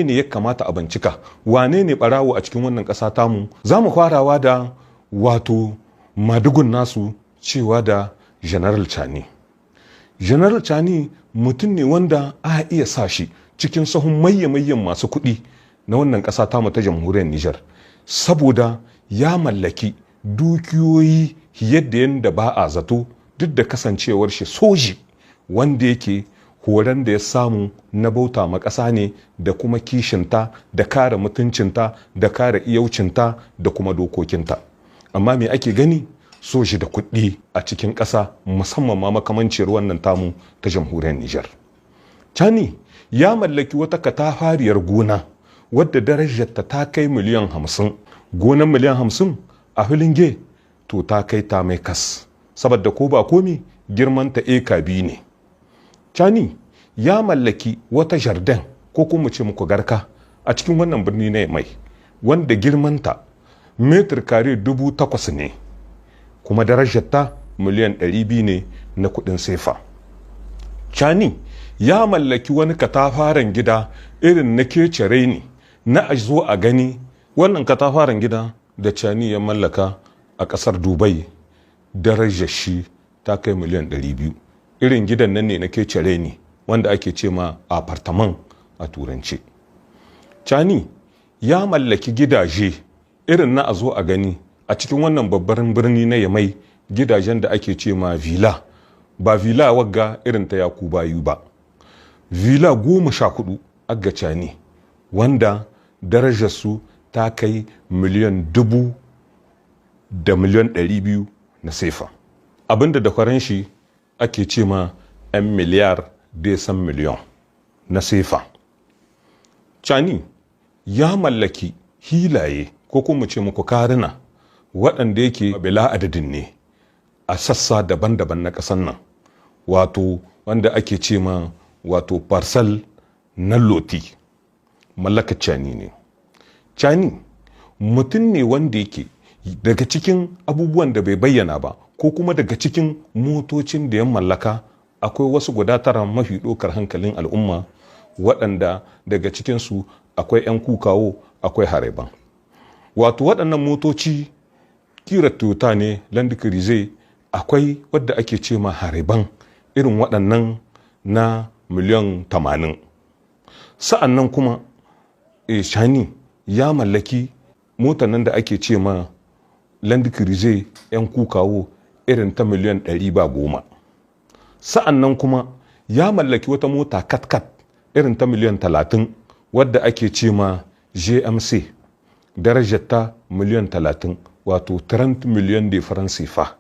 ne ya kamata a bincika, wane ne barawo a cikin wannan ƙasa tamu. Za mu farawa da wato madugun nasu cewa da General Chani. General Chani mutum ne wanda a iya sa shi cikin sahun mayyan masu kuɗi na wannan ƙasa tamu ta jamhuriyar Nijar, saboda ya mallaki dukiyoyi yadda yadda ba a zato, duk da kasancewar shi soji wanda yake horon da ya samu na bauta ma ƙasa ne da kuma kishinta da kare mutuncinta da kare iyaucinta da kuma dokokinta. Amma me ake gani? Soji da kuɗi a cikin ƙasa, musamman ma makamancin wannan tamu ta jamhuriyar Nijar. Chani ya mallaki wata katafariyar gona wadda darajarta ta kai miliyan 50. Gonan miliyan 50 a Filinge to ta kai ta mai kas, saboda ko ba komi girmanta eka 2 ne. Chani ya mallaki wata jardin ko kuma ce muku garka a cikin wannan birni na Yamai, wanda girmanta metir kare 8,000 ne, kuma darajarta miliyan 200 ne na kudin sefa. Chani ya mallaki wani katafaren gida irin na kecere ne na a zo a gani. Wannan katafaren gida da Chani ya mallaka a kasar Dubai, darajar shi ta kai miliyan 200. Irin gidan nan ne na kecere ne wanda ake ce ma apartament a turance. Chani ya mallaki gidaje irin na a zo a gani a cikin wannan babban birni na Yamai, gidajen da ake ce ma villa, ba villa wagga irin ta Yakubayu ba, villa 14 aga Chani, wanda darajarsu ta kai miliyan 1000 da miliyan 200 na sefa, abinda da kwaran shi ake ce ma 'yan miliyar da san miliyan na sefa. Chani ya mallaki hilaye ko kuma ce muku karina waɗanda yake bila adadin ne a sassa daban-daban na ƙasar nan, wato wanda ake ce ma wato parcel na loti, mallakar Chani ne. Chani mutum ne wanda yake daga cikin abubuwan da bai bayyana ba ko kuma daga cikin motocin da ya mallaka, akwai wasu guda 9 mafi ɗaukar hankalin al'umma, waɗanda daga cikinsu akwai 'yan kukawo, akwai hareban. Wato waɗannan motoci kira Toyota ne, Land Cruiser, akwai wadda ake ce ma hareban irin waɗannan na miliyan 80. Sa'an nan kuma Chani ya mallaki motar nan da ake ce ma Land Cruiser 'yan kukawo irin ta miliyan 110. Sa'an nan kuma ya mallaki wata mota kat-kat irin ta miliyan 30 wadda ake ce ma GMC, darajar ta miliyan 30, wato 30 miliyan da faransa fa.